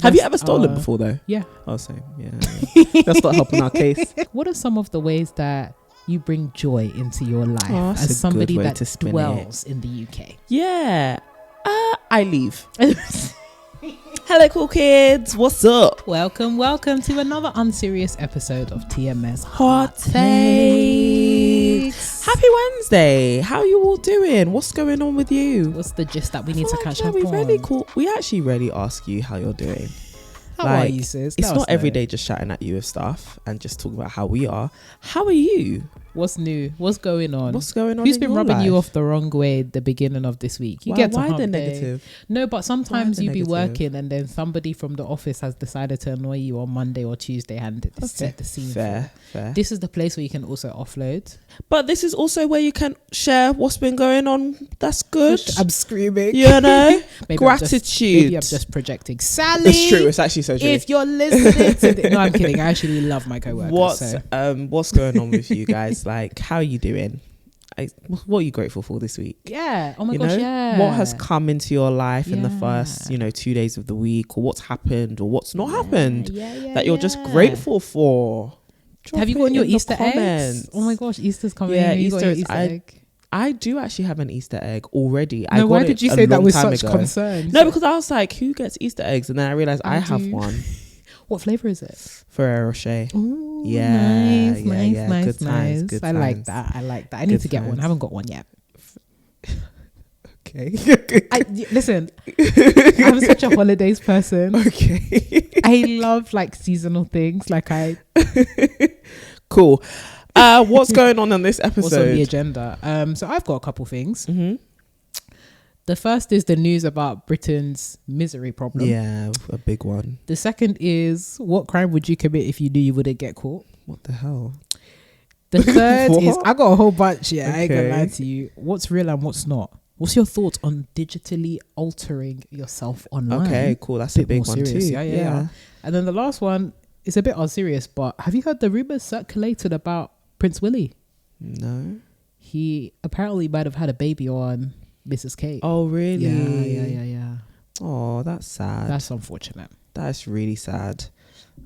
Have you ever stolen before though? Yeah. Oh, same. Yeah. That's not helping our case. What are some of the ways that you bring joy into your life that's as somebody way that to spin dwells in the UK? Yeah. I leave. Hello, cool kids. What's up? Welcome to another unserious episode of TMS Hottakes. Happy Wednesday. How are you all doing? What's going on with you? What's the gist that we need to catch up we on? really cool. We actually really ask you how you're doing. How are you, sis? It's not every day just shouting at you with stuff and just talking about how we are. How are you? What's new? What's going on? What's going on? Who's been rubbing you off the wrong way at the beginning of this week? You get to why hump the day. negative? No, but sometimes you be negative? working and then somebody from the office has decided to annoy you on Monday or Tuesday and set the scene. Fair. This is the place where you can also offload. But this is also where you can share what's been going on. That's good. I'm screaming. You know? Gratitude. Maybe I'm just projecting. Sally. It's true. It's actually so true. If you're listening to no, I'm kidding. I actually love my co-workers. What's going on with you guys? Like, how are you doing? What are you grateful for this week? Yeah. Oh my gosh, yeah. What has come into your life in the first, 2 days of the week, or what's happened or what's not happened that you're just grateful for? Have you gotten your Easter eggs? Oh my gosh, Easter's coming. Yeah, Easter egg. I do actually have an Easter egg already. No, why did you say that with such concern? No, because I was like, who gets Easter eggs? And then I realized I have one. What flavor is it? Ferrero Rocher. Ooh, nice. Good times. I like that. I need to get one. I haven't got one yet. Okay. Listen, I'm such a holidays person. Okay. I love like seasonal things. Cool. What's going on this episode? What's on the agenda? So I've got a couple things. Mm-hmm. The first is the news about Britain's misery problem. Yeah, a big one. The second is, what crime would you commit if you knew you wouldn't get caught? What the hell? The third is, I got a whole bunch. Yeah, I ain't gonna lie to you. What's real and what's not? What's your thoughts on digitally altering yourself online? Okay, cool. That's a big one too. Yeah. And then the last one is a bit unserious, but have you heard the rumors circulated about Prince Willie? No. He apparently might have had a baby on Mrs. Kate. Oh, really? Yeah. Oh, that's sad. That's unfortunate. That's really sad.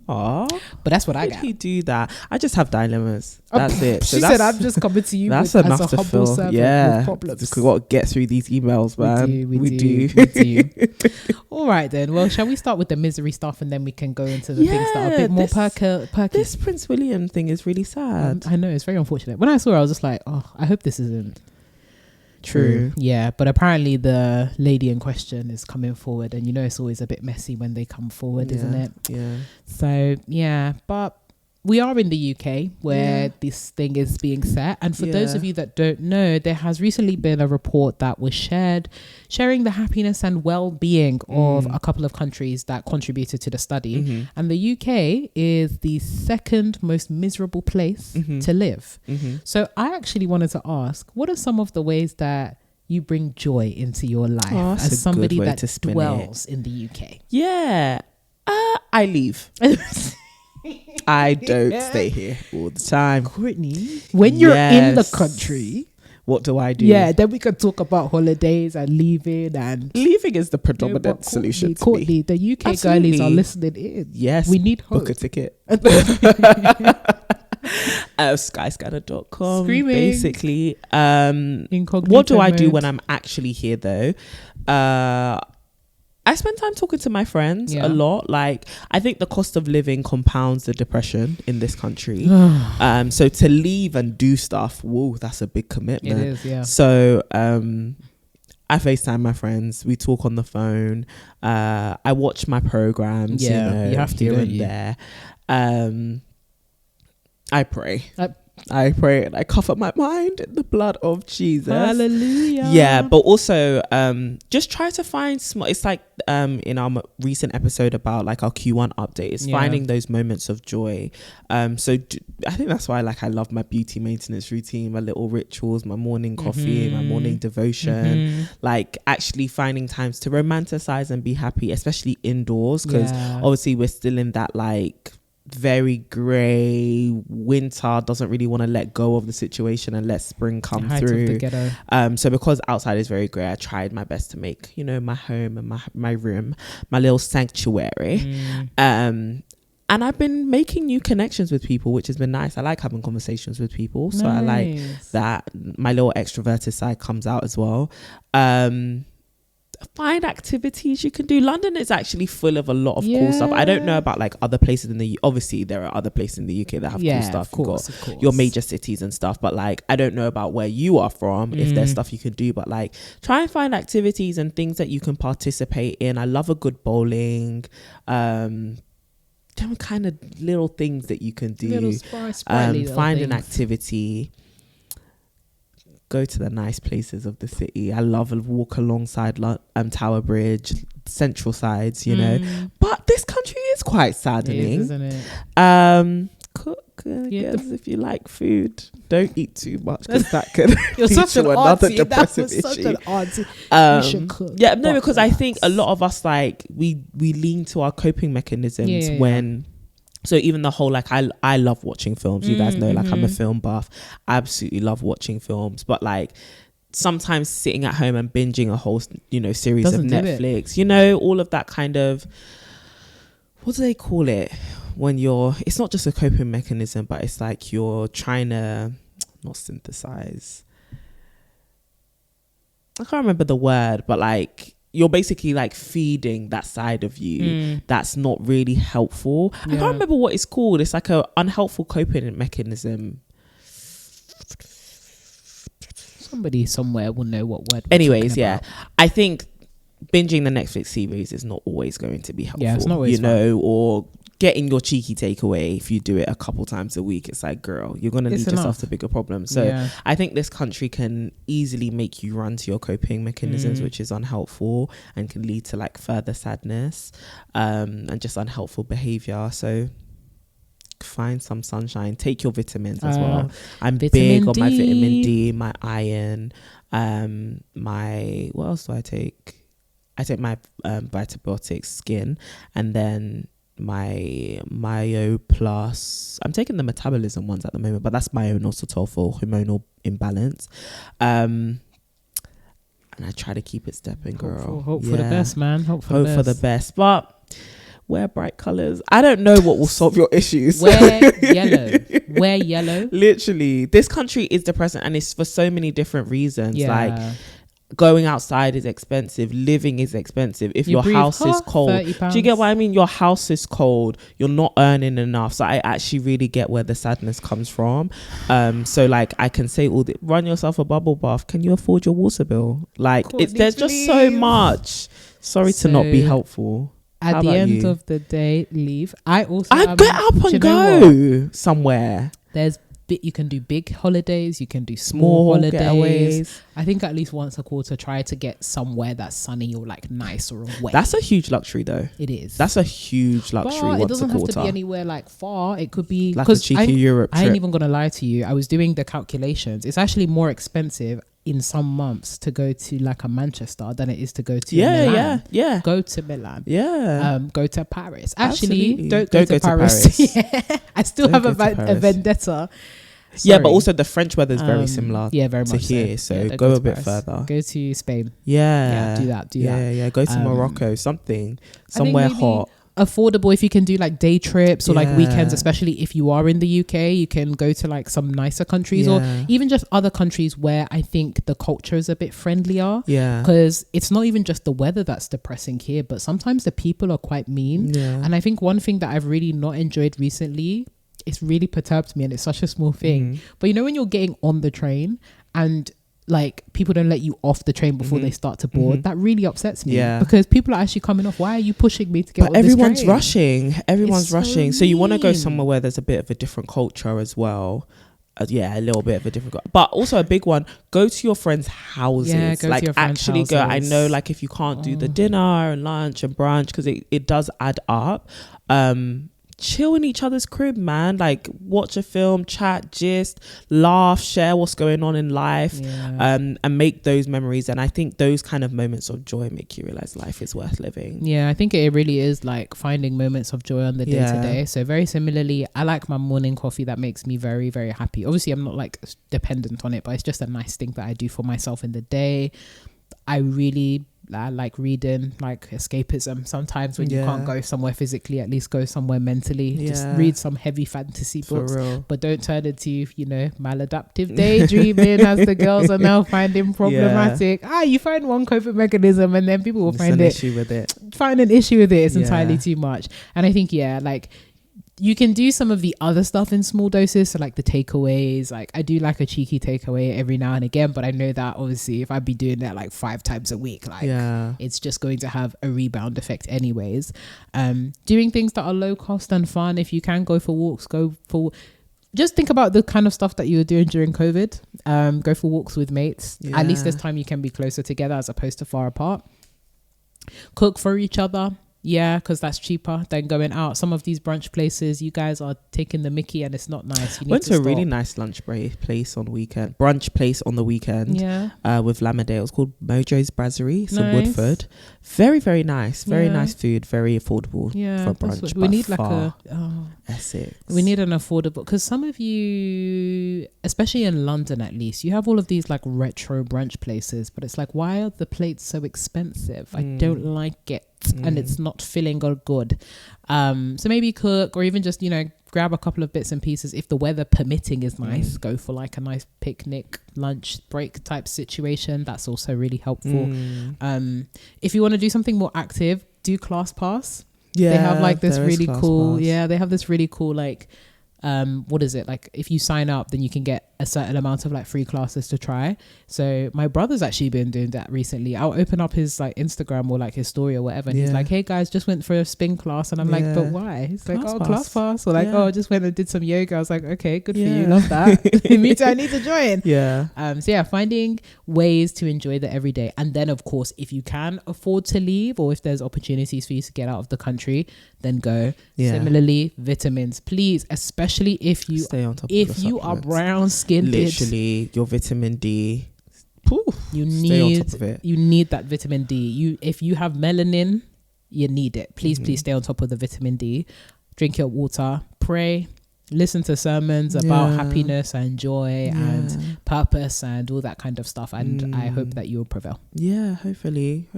Oh, but that's what I got. How did he do that? I just have dilemmas. That's it. She said, "I'm just coming to you." That's with, enough as a to humble fill. servant Yeah, with problems. we've got to get through these emails, man. We do. All right, then. Well, shall we start with the misery stuff, and then we can go into the things that are a bit more perky. This Prince William thing is really sad. I know, it's very unfortunate. When I saw it, I was just like, "Oh, I hope this isn't." True. Yeah, but apparently the lady in question is coming forward, and it's always a bit messy when they come forward, isn't it? Yeah. So but we are in the UK where this thing is being set, and for those of you that don't know, there has recently been a report that was sharing the happiness and well-being of a couple of countries that contributed to the study, and the UK is the second most miserable place to live. So I actually wanted to ask, what are some of the ways that you bring joy into your life as somebody that dwells in the UK? Yeah, I leave. I don't stay here all the time. Courtney, when you're in the country, what do I do? Yeah, then we can talk about holidays and leaving. And leaving is the predominant solution. Courtney, the UK girlies are listening in. Yes, we need hope. Book a ticket. Skyscanner.com. Screaming. Basically, Incognito what do I do mode. when I'm actually here though? I spend time talking to my friends a lot. Like, I think the cost of living compounds the depression in this country. So to leave and do stuff, whoa, that's a big commitment. It is, yeah. So I FaceTime my friends. We talk on the phone. I watch my programs. Yeah, you have to, here don't and you? there. I pray. I pray and I cover my mind in the blood of Jesus. Hallelujah. Yeah, but also just try to find small. It's like in our recent episode about like our Q1 update, it's finding those moments of joy. I think that's why I love my beauty maintenance routine, my little rituals, my morning coffee, my morning devotion. Like actually finding times to romanticize and be happy, especially indoors, because obviously we're still in that very grey. Winter doesn't really want to let go of the situation and let spring come through. So because outside is very grey, I tried my best to make, you know, my home and my room, my little sanctuary. And I've been making new connections with people, which has been nice. I like having conversations with people. So I like that my little extroverted side comes out as well. Find activities you can do. London is actually full of a lot of cool stuff. I don't know about like other places in the obviously there are other places in the UK that have cool stuff. Of course. Your major cities and stuff, but like I don't know about where you are from, if there's stuff you can do, but like try and find activities and things that you can participate in. I love a good bowling, different kind of little things that you can do. Find an activity. Go to the nice places of the city. I love a walk alongside Tower Bridge, central sides, you know. But this country is quite saddening, isn't it? Cook, guess if you like food, don't eat too much because that could You're lead such to an another auntie. depressive That was issue. such an auntie. You should cook. Yeah, no, because I think a lot of us like we lean to our coping mechanisms when. So even the whole, like, I love watching films. You guys know, like, I'm a film buff. I absolutely love watching films. But, like, sometimes sitting at home and binging a whole, you know, series of Netflix, you know, all of that kind of, what do they call it? When it's not just a coping mechanism, but it's like you're trying to, not synthesize. I can't remember the word, but, like, you're basically like feeding that side of you that's not really helpful. I can't remember what it's called. It's like a unhelpful coping mechanism. Somebody somewhere will know what word. Anyways, I think binging the Netflix series is not always going to be helpful. Yeah, it's not always fun. Or getting your cheeky takeaway if you do it a couple times a week. It's like, girl, you're going to lead yourself to bigger problems. So I think this country can easily make you run to your coping mechanisms, which is unhelpful and can lead to like further sadness and just unhelpful behavior. So find some sunshine, take your vitamins as well. I'm big on my vitamin D, my iron, what else do I take? I take my Vitibiotics skin, and then my Myo Plus. I'm taking the metabolism ones at the moment, but that's myo-inositol for hormonal imbalance. And I try to keep it stepping, girl. Hope for the best, man. Hope for the best. But wear bright colours. I don't know what will solve your issues. Wear yellow. Wear yellow. Literally, this country is depressing, and it's for so many different reasons. Like, going outside is expensive, living is expensive. If your house is cold, do you get what I mean? Your house is cold, you're not earning enough. So I actually really get where the sadness comes from. So like I can say run yourself a bubble bath. Can you afford your water bill? Like there's just so much. Sorry to not be helpful. At the end of the day, leave. I get up and go somewhere. You can do big holidays, you can do small holidays. Getaways. I think at least once a quarter, try to get somewhere that's sunny or like nice or away. That's a huge luxury though. It is. That's a huge luxury. But it doesn't have to be anywhere like far. It could be like a cheeky Europe trip. I ain't even gonna lie to you. I was doing the calculations. It's actually more expensive in some months to go to like a Manchester than it is to go to Milan. Go to Milan. Go to Paris. Actually, absolutely. don't go to Paris. I still have a vendetta. Sorry. Yeah, but also the French weather is very similar. Yeah, very much here. So go a bit further. Go to Spain. Yeah, do that. Yeah. Go to Morocco. Somewhere hot. Affordable if you can do like day trips or like weekends, especially if you are in the UK. You can go to like some nicer countries or even just other countries where I think the culture is a bit friendlier. Because it's not even just the weather that's depressing here, but sometimes the people are quite mean. And I think one thing that I've really not enjoyed recently, it's really perturbed me, and it's such a small thing, but you know when you're getting on the train and like people don't let you off the train before they start to board, that really upsets me because people are actually coming off. Why are you pushing me to get on everyone's this train? Everyone's rushing. So you want to go somewhere where there's a bit of a different culture as well. A little bit of a different, but also a big one, go to your friends' houses. Go to your friends' houses. Go. I know like if you can't do the dinner and lunch and brunch, because it does add up, chill in each other's crib, man. Like watch a film, chat, gist, laugh, share what's going on in life, and make those memories. And I think those kind of moments of joy make you realize life is worth living. Yeah, I think it really is like finding moments of joy on the day to day. So very similarly, I like my morning coffee. That makes me very, very happy. Obviously, I'm not like dependent on it, but it's just a nice thing that I do for myself in the day. I like reading, like escapism. Sometimes when you can't go somewhere physically, at least go somewhere mentally. Just read some heavy fantasy books, but don't turn into, you know, maladaptive daydreaming as the girls are now finding problematic. You find one coping mechanism and then people will find an issue with it. It's entirely too much. And I think like you can do some of the other stuff in small doses. So like the takeaways, like I do like a cheeky takeaway every now and again, but I know that obviously if I'd be doing that like 5 times a week, like it's just going to have a rebound effect anyways. Doing things that are low cost and fun. If you can go for walks, just think about the kind of stuff that you were doing during COVID. Go for walks with mates. At least this time you can be closer together as opposed to far apart. Cook for each other. Yeah, because that's cheaper than going out. Some of these brunch places, you guys are taking the mickey and it's not nice. You need went to a really nice place on the weekend. With Lamade. It was called Mojo's Brasserie. It's in Woodford. Very, very nice. Very nice food. Very affordable for brunch. We need like Essex. We need an affordable, because some of you, especially in London at least, you have all of these like retro brunch places, but it's like, why are the plates so expensive? I don't like it. And it's not filling or good. So maybe cook, or even just, you know, grab a couple of bits and pieces. If the weather permitting is nice, go for like a nice picnic, lunch break type situation. That's also really helpful. If you want to do something more active, do ClassPass. They have like this really cool, they have this really cool like, what is it, like if you sign up then you can get a certain amount of like free classes to try. So my brother's actually been doing that recently. I'll open up his like Instagram or like his story or whatever, and he's like, hey guys, just went for a spin class, and I'm like, but why? He's like, ClassPass, or like, I just went and did some yoga. I was like, okay, good for you, love that. Me too, I need to join. So finding ways to enjoy the everyday. And then of course, if you can afford to leave, or if there's opportunities for you to get out of the country, then go. Similarly, vitamins, please, especially if you stay on top if you are brown skinned, literally your vitamin D, you stay on top of it. You need that vitamin D. If you have melanin, you need it. Please stay on top of the vitamin D. Drink your water, pray, listen to sermons about happiness and joy and purpose and all that kind of stuff, and I hope that you will prevail. Hopefully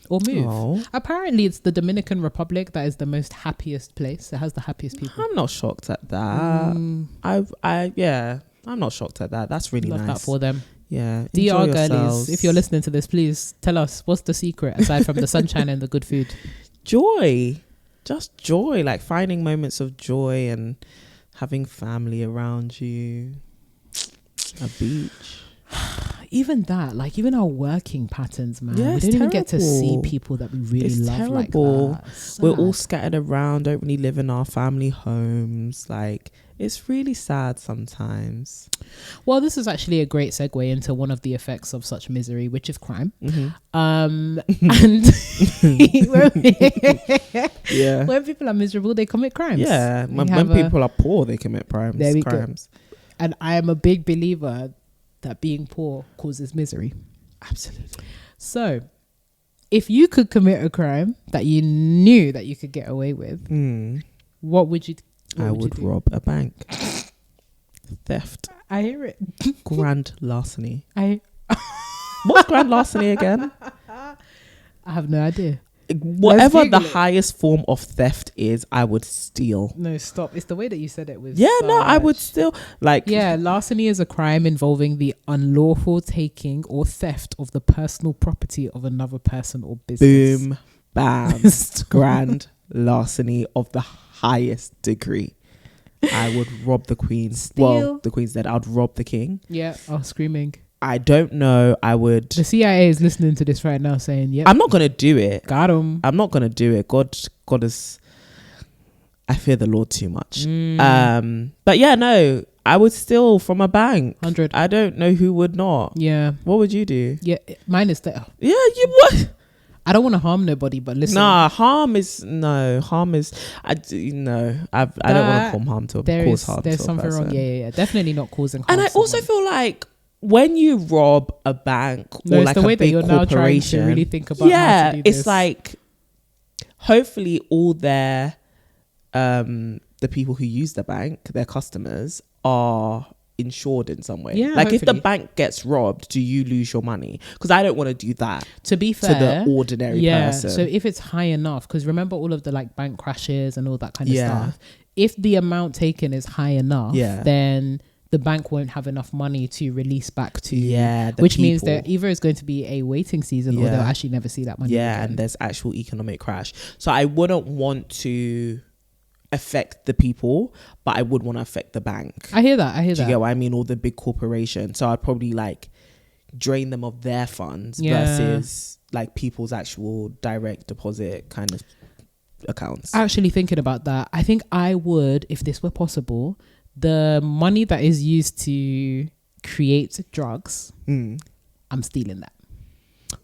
or move. Apparently it's the Dominican Republic that is the most happiest place. It has the happiest people. I'm not shocked at that. I'm not shocked at that. That's really Love nice. that for them. DR girlies, if you're listening to this, please tell us, what's the secret aside from the sunshine and the good food? Joy. Just joy, like finding moments of joy and having family around you. A beach. Even that, like even our working patterns, man. We don't even get to see people that we really love terrible. like that. We're all scattered around, don't really live in our family homes. Like, it's really sad sometimes. Well, this is actually a great segue into one of the effects of such misery, which is crime. And when people are miserable, they commit crimes. When people are poor, they commit crimes. And I am a big believer that being poor causes misery. Absolutely. So if you could commit a crime that you knew that you could get away with, what would you do? I would rob a bank. Theft. I hear it. Grand larceny. What's grand larceny again? I have no idea. Whatever the highest form of theft is, I would steal. No, stop. It's the way that you said it with I would steal. Larceny is a crime involving the unlawful taking or theft of the personal property of another person or business. Boom, bam. Grand larceny of the highest degree. I would rob the queen. Steal. Well, the queen's dead. I'd rob the king. Screaming. I don't know. I would. The CIA is listening to this right now saying, yeah. I'm not going to do it. Got him. I'm not going to do it. God is, I fear the Lord too much. But I would steal from a bank. 100. I don't know who would not. Yeah. What would you do? Yeah. Mine is that. Yeah. What? I don't want to harm nobody, but listen. Harm is I don't want to cause harm to There's something wrong. Yeah. Definitely not causing harm. And I also feel like when you rob a bank or like the way a big that you're now trying to corporation, really think about how to do this. it's like hopefully all their the people who use the bank, their customers, are insured in some way. Yeah, like hopefully. if the bank gets robbed, do you lose your money? Because I don't want to do that. To be fair, to the ordinary person. So if it's high enough, because remember all of the like bank crashes and all that kind of stuff. If the amount taken is high enough, then the bank won't have enough money to release back to which means that either it's going to be a waiting season or they'll actually never see that money again. And there's actual economic crash. So I wouldn't want to affect the people, but I would want to affect the bank. I hear that. Do you get what I mean? All the big corporations. So I'd probably like drain them of their funds versus like people's actual direct deposit kind of accounts. Actually thinking about that, I think I would, if this were possible, the money that is used to create drugs, I'm stealing that.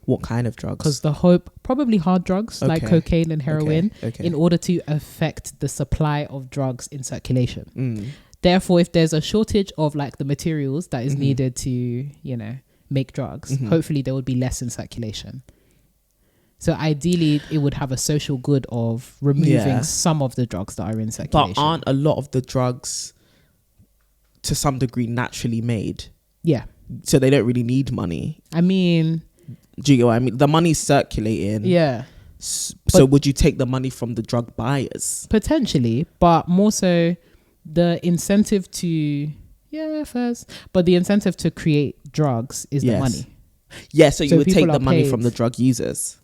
What kind of drugs? Because the hope, probably hard drugs like cocaine and heroin, in order to affect the supply of drugs in circulation. Therefore, if there's a shortage of like the materials that is needed to, make drugs, hopefully there would be less in circulation. So ideally, it would have a social good of removing some of the drugs that are in circulation. But aren't a lot of the drugs to some degree naturally made? Yeah. So they don't really need money. I mean... Do you get what I mean? The money's circulating. Yeah. So would you take the money from the drug buyers? Potentially, but more so the incentive to... first. But the incentive to create drugs is the money. Yeah, so you would take the money from the drug users.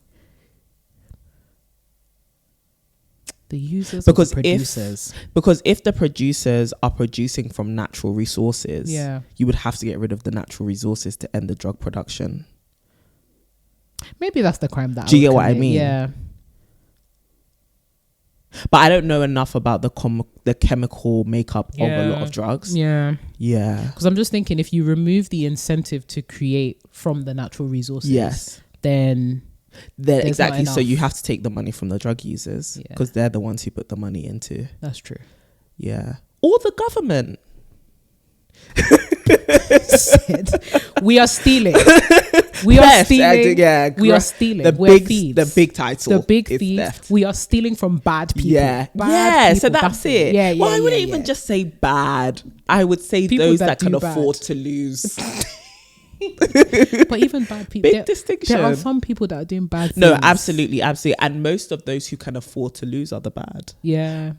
The users or the producers? Because if the producers are producing from natural resources, you would have to get rid of the natural resources to end the drug production. Maybe that's the crime that Do you get what I mean? Yeah. But I don't know enough about the chemical makeup of a lot of drugs. Yeah. Because I'm just thinking, if you remove the incentive to create from the natural resources, then exactly. So you have to take the money from the drug users because they're the ones who put the money into. That's true. Yeah. Or the government. We are stealing. We are stealing. We are stealing. The big title. The big thieves. Theft. We are stealing from bad people. Yeah. Bad people. So that's it. I wouldn't even just say bad. I would say people those that can afford to lose. But even bad people, big distinction. There are some people that are doing bad things. No, absolutely. And most of those who can afford to lose are the bad. Yeah.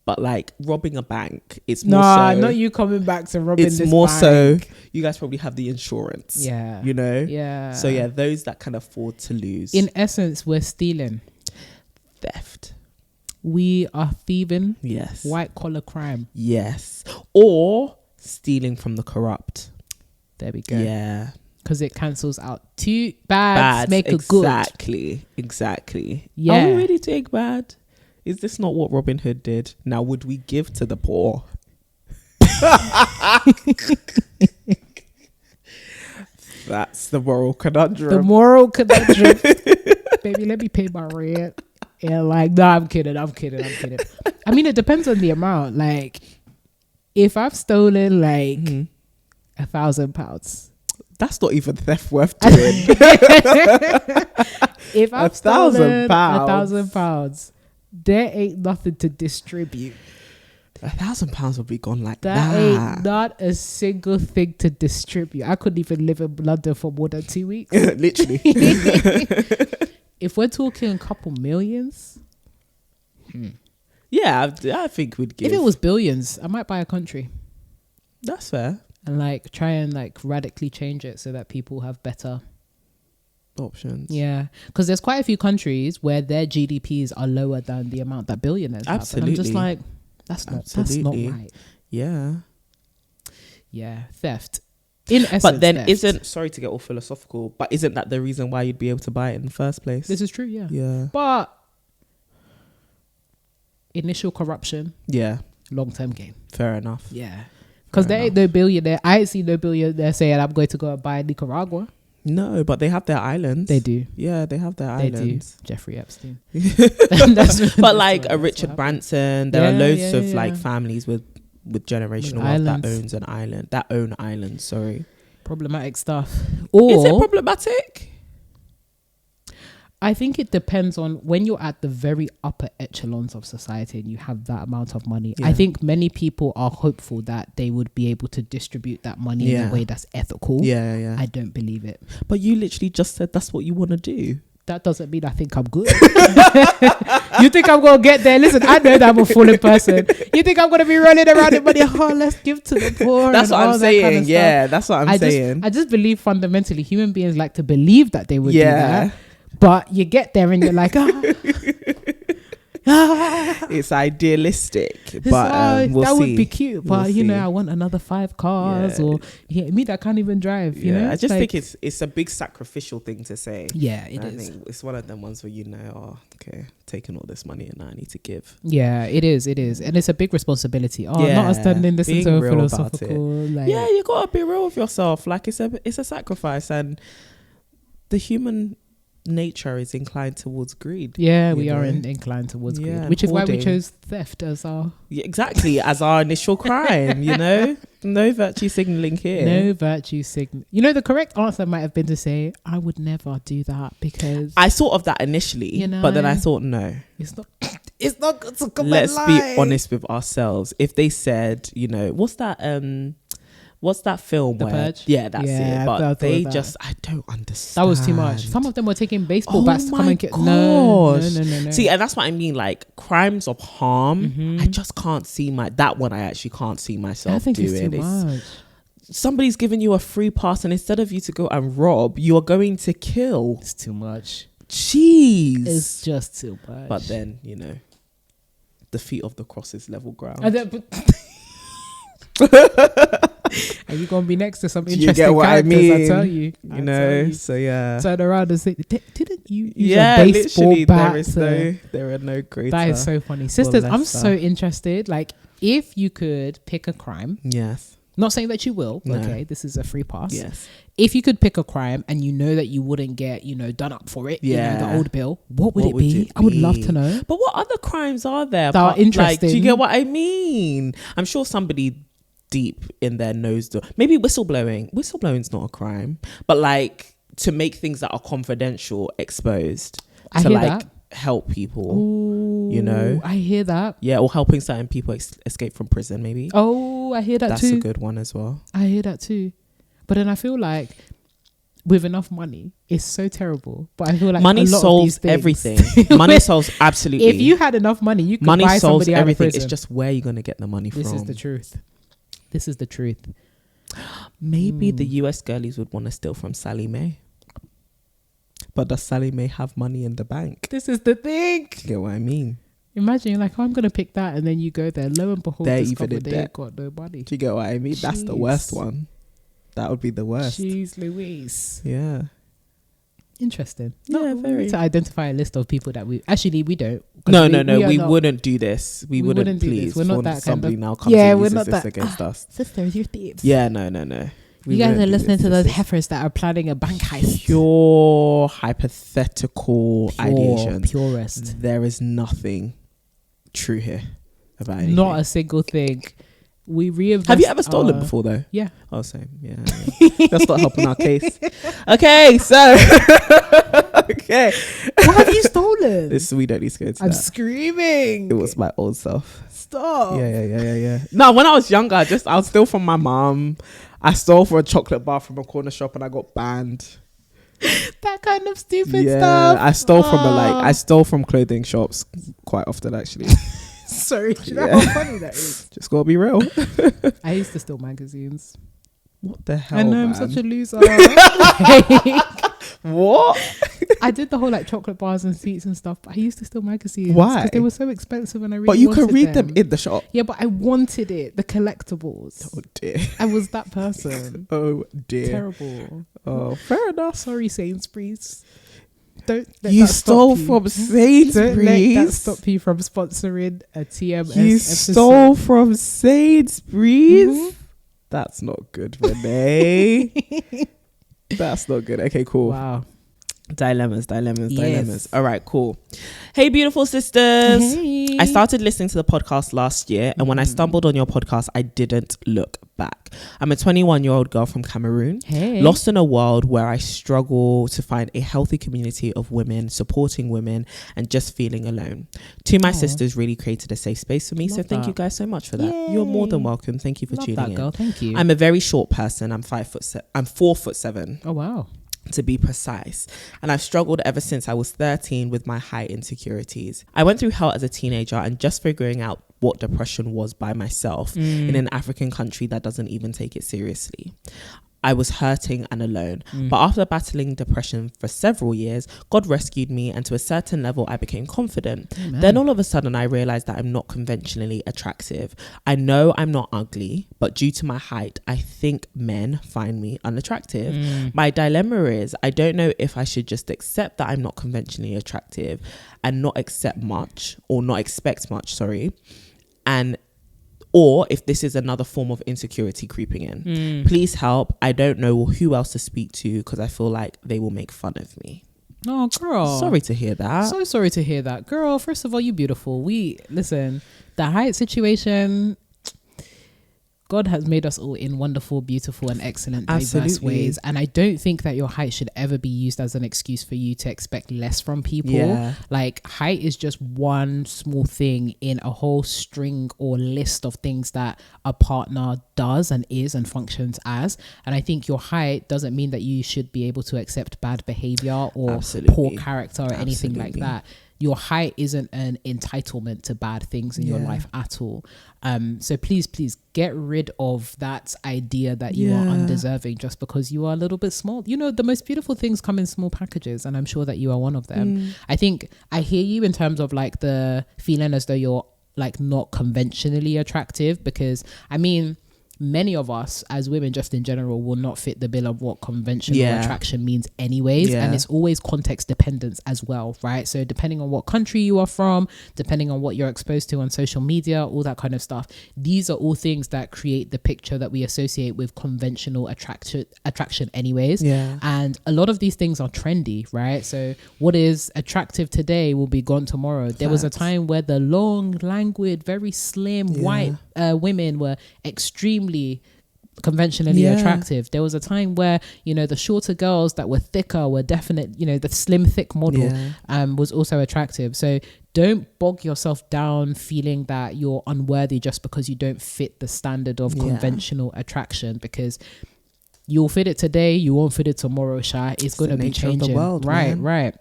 But like robbing a bank, it's more not you coming back to robbing this bank. It's more so you guys probably have the insurance. Yeah. Yeah. So those that can afford to lose. In essence, we're stealing. Theft. We are thieving. Yes. White collar crime. Yes. Or stealing from the corrupt. There we go. Yeah. Because it cancels out two bads make a good. Exactly. Yeah. Are we really doing bad? Is this not what Robin Hood did? Now, would we give to the poor? That's the moral conundrum. The moral conundrum. Baby, let me pay my rent. Yeah, I'm kidding. I mean, it depends on the amount. Like, if I've stolen £1,000, that's not even theft worth doing. If I've stolen £1,000, there ain't nothing to distribute. £1,000 will be gone like that. That ain't not a single thing to distribute. I couldn't even live in London for more than 2 weeks. Literally. If we're talking a couple millions. Yeah, I think we'd give. If it was billions, I might buy a country. That's fair. And try and radically change it so that people have better options. Yeah, because there's quite a few countries where their GDPs are lower than the amount that billionaires have. And I'm just that's not right. Yeah, theft. In essence, but then theft. sorry to get all philosophical, but isn't that the reason why you'd be able to buy it in the first place? This is true. Yeah. But initial corruption. Yeah. Long-term gain. Fair enough. Yeah. Because there ain't no billionaire. I ain't seen no billionaire saying I'm going to go and buy Nicaragua. No, but they have their islands. They do. Yeah, they have their islands. Do. Jeffrey Epstein. But like a Richard Branson, there are loads of like families with generational wealth that owns an island. That own islands. Sorry. Problematic stuff. Or is it problematic? I think it depends on when you're at the very upper echelons of society and you have that amount of money. I think many people are hopeful that they would be able to distribute that money in a way that's ethical. Yeah. I don't believe it. But you literally just said that's what you want to do. That doesn't mean I think I'm good. You think I'm going to get there? Listen, I know that I'm a fallen person. You think I'm going to be running around in money? Oh, let's give to the poor. That's what I'm saying. Kind of that's what I'm saying. I just believe fundamentally human beings like to believe that they would do that. But you get there and you're like, it's idealistic, but we'll that see. would be cute. But you know, I want another 5 cars, or me that can't even drive. You know, I just think it's a big sacrificial thing to say. Yeah, it is. I think it's one of them ones where okay, taking all this money and now I need to give. Yeah, it is, and it's a big responsibility. Not us turning this into a philosophical. Like, you gotta be real with yourself. Like it's a sacrifice, and the human nature is inclined towards greed. We are inclined towards greed, which is why we chose theft as our as our initial crime. You know, no virtue signaling here. No virtue signal. You know, the correct answer might have been to say, I would never do that, because I thought of that initially, but then I thought, no, it's not good to come. Let's be honest with ourselves. If they said, you know, what's that film? The Purge? Yeah, that's it. But they just, I don't understand. That was too much. Some of them were taking baseball bats to come and get. No. See, and that's what I mean. Like crimes of harm, I just can't see that one. I actually can't see myself doing. It's too much. Somebody's giving you a free pass, and instead of you to go and rob, you are going to kill. It's too much. Jeez, it's just too much. But then, you know, the feet of the cross is level ground. Are you gonna be next to some interesting characters? I tell you. You know. So yeah. Turn around and say, "Didn't you use a baseball bat?" There are no greater. That is so funny, sisters. I'm so interested. Like, if you could pick a crime. Yes. Not saying that you will. No. Okay, this is a free pass. Yes. If you could pick a crime and you know that you wouldn't get, done up for it, the old bill, what would it be? I would love to know. But what other crimes are there that are interesting? Like, do you get what I mean? I'm sure somebody deep in their nose maybe whistleblowing's not a crime, but like to make things that are confidential exposed to like help people. Ooh, you know, I hear that. Yeah, or helping certain people escape from prison, maybe. Oh, I hear that too. That's a good one as well. I hear that too. But then I feel like with enough money, it's so terrible. But I feel like money solves everything. Money solves absolutely. If you had enough money, you could buy somebody out of prison. It's just where you're going to get the money from. This is the truth. Maybe the US girlies would want to steal from Sally Mae. But does Sally Mae have money in the bank? This is the thing. Do you get what I mean? Imagine you're like, I'm going to pick that. And then you go there. Lo and behold, discover they ain't got no money. Do you get what I mean? Jeez. That's the worst one. That would be the worst. Jeez Louise. Yeah. Interesting. Yeah, very. To identify a list of people that we don't. No. We wouldn't do this. We wouldn't please. We're not that somebody kind of. now comes and uses this against us. Sisters, you're thieves. Yeah, no. You guys are listening to those heifers that are planning a bank heist. Pure hypothetical ideation. Purest. There is nothing true here about anything. Not a single thing. We reinvest. Have you ever stolen before though? Yeah. Oh, same. Yeah. That's not helping our case. Okay, so okay. What have you stolen? We don't need to go into I'm that. screaming. It was my old self. Stop. Yeah. No, when I was younger, I was still from my mum. I stole for a chocolate bar from a corner shop and I got banned. That kind of stupid stuff. I stole I stole from clothing shops quite often actually. Sorry, do you know how funny that is? Just gotta be real. I used to steal magazines. What the hell? I know, man? I'm such a loser. What? I did the whole like chocolate bars and sweets and stuff, but I used to steal magazines. Why? Because they were so expensive and I really But you could wanted read them in the shop. Yeah, but I wanted it. The collectibles. Oh dear. I was that person. Oh dear. Terrible. Oh, fair enough. Sorry, Sainsbury's. Don't let you that stole stop from you. Sainsbury's. Don't let that stop you from sponsoring a TMS You episode. stole from Sainsbury's? Mm-hmm. That's not good, Renee. That's not good. Okay, cool. Wow. Dilemmas. Yes. All right, cool. Hey, beautiful sisters. Hey. I started listening to the podcast last year, and when I stumbled on your podcast, I didn't look back. I'm a 21-year-old girl from Cameroon, lost in a world where I struggle to find a healthy community of women, supporting women, and just feeling alone. My sisters really created a safe space for me, so thank you guys so much for that. Yay. You're more than welcome. Thank you for Love tuning that, in. girl. Thank you. I'm a very short person. I'm 4'7". Oh, wow. To be precise, and I've struggled ever since I was 13 with my height insecurities. I went through hell as a teenager, and just figuring out what depression was by myself in an African country that doesn't even take it seriously. I was hurting and alone. But after battling depression for several years, God rescued me, and to a certain level, I became confident. Amen. Then all of a sudden, I realized that I'm not conventionally attractive. I know I'm not ugly, but due to my height, I think men find me unattractive. My dilemma is, I don't know if I should just accept that I'm not conventionally attractive and not expect much, or if this is another form of insecurity creeping in. Please help. I don't know who else to speak to because I feel like they will make fun of me. Oh, girl. Sorry to hear that. So sorry to hear that. Girl, first of all, you beautiful. Listen, the height situation, God has made us all in wonderful, beautiful, and excellent, diverse ways. And I don't think that your height should ever be used as an excuse for you to expect less from people. Yeah. Like, height is just one small thing in a whole string or list of things that a partner does and is and functions as. And I think your height doesn't mean that you should be able to accept bad behavior or poor character or anything like that. Your height isn't an entitlement to bad things in your life at all. So please get rid of that idea that you are undeserving just because you are a little bit small. You know, the most beautiful things come in small packages, and I'm sure that you are one of them. I think I hear you in terms of like the feeling as though you're like not conventionally attractive, because I mean, many of us as women just in general will not fit the bill of what conventional attraction means anyways. And it's always context dependent as well, right? So depending on what country you are from, depending on what you're exposed to on social media, all that kind of stuff, these are all things that create the picture that we associate with conventional attraction anyways. And a lot of these things are trendy, right? So what is attractive today will be gone tomorrow. There was a time where the long, languid, very slim white women were extremely conventionally attractive. There was a time where, you know, the shorter girls that were thicker were definite, you know, the slim thick model was also attractive. So don't bog yourself down feeling that you're unworthy just because you don't fit the standard of conventional attraction, because you'll fit it today, you won't fit it tomorrow, Sha. It's going to be changing. Right.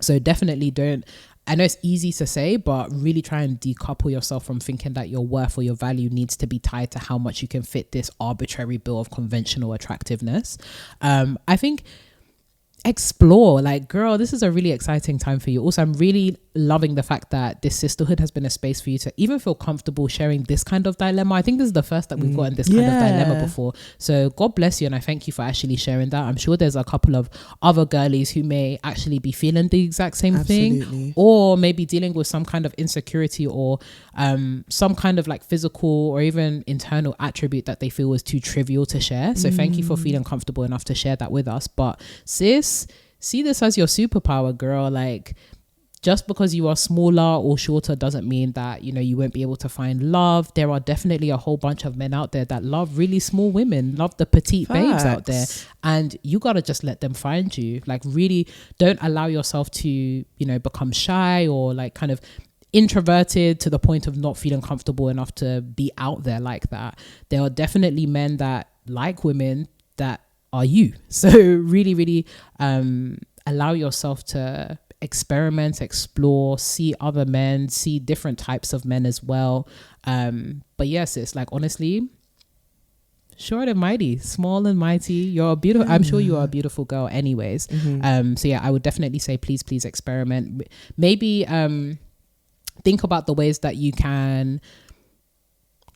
So definitely don't. I know it's easy to say, but really try and decouple yourself from thinking that your worth or your value needs to be tied to how much you can fit this arbitrary bill of conventional attractiveness. I think explore, like, girl, this is a really exciting time for you. Also, I'm really loving the fact that this sisterhood has been a space for you to even feel comfortable sharing this kind of dilemma. I think this is the first that we've gotten this kind of dilemma before. So God bless you, and I thank you for actually sharing that. I'm sure there's a couple of other girlies who may actually be feeling the exact same thing, or maybe dealing with some kind of insecurity or some kind of like physical or even internal attribute that they feel was too trivial to share. So thank you for feeling comfortable enough to share that with us. But sis, see this as your superpower, girl. Like, just because you are smaller or shorter doesn't mean that, you know, you won't be able to find love. There are definitely a whole bunch of men out there that love really small women, love the petite babes out there, and you gotta just let them find you. Like, really don't allow yourself to, you know, become shy or like kind of introverted to the point of not feeling comfortable enough to be out there like that. There are definitely men that like women that are you. So really allow yourself to experiment, explore, see other men, see different types of men as well. But yes, it's like, honestly, short and mighty, small and mighty, you're a beautiful, I'm sure you are a beautiful girl anyways. So yeah, I would definitely say please experiment. Maybe think about the ways that you can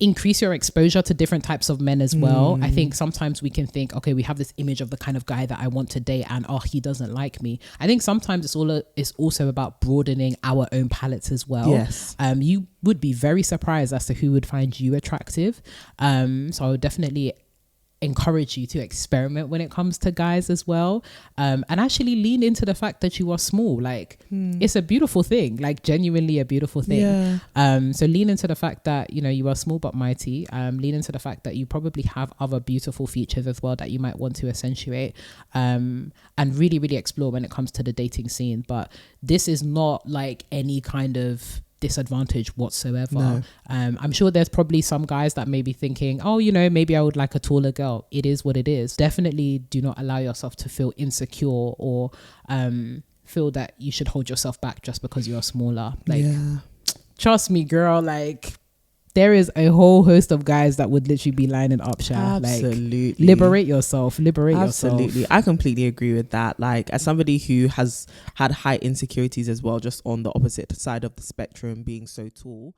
increase your exposure to different types of men as well. I think sometimes we can think, okay, we have this image of the kind of guy that I want to date, and he doesn't like me. I think sometimes it's also about broadening our own palettes as well. You would be very surprised as to who would find you attractive. So I would definitely encourage you to experiment when it comes to guys as well, and actually lean into the fact that you are small. Like it's a beautiful thing, like genuinely a beautiful thing. So lean into the fact that, you know, you are small but mighty. Lean into the fact that you probably have other beautiful features as well that you might want to accentuate, and really, really explore when it comes to the dating scene. But this is not like any kind of disadvantage whatsoever. No. I'm sure there's probably some guys that may be thinking, oh, you know, maybe I would like a taller girl. It is what it is. Definitely do not allow yourself to feel insecure or feel that you should hold yourself back just because you're smaller. Like, trust me, girl, like there is a whole host of guys that would literally be lining up, Sha. Absolutely. Like, liberate yourself. Absolutely. I completely agree with that. Like, as somebody who has had high insecurities as well, just on the opposite side of the spectrum, being so tall.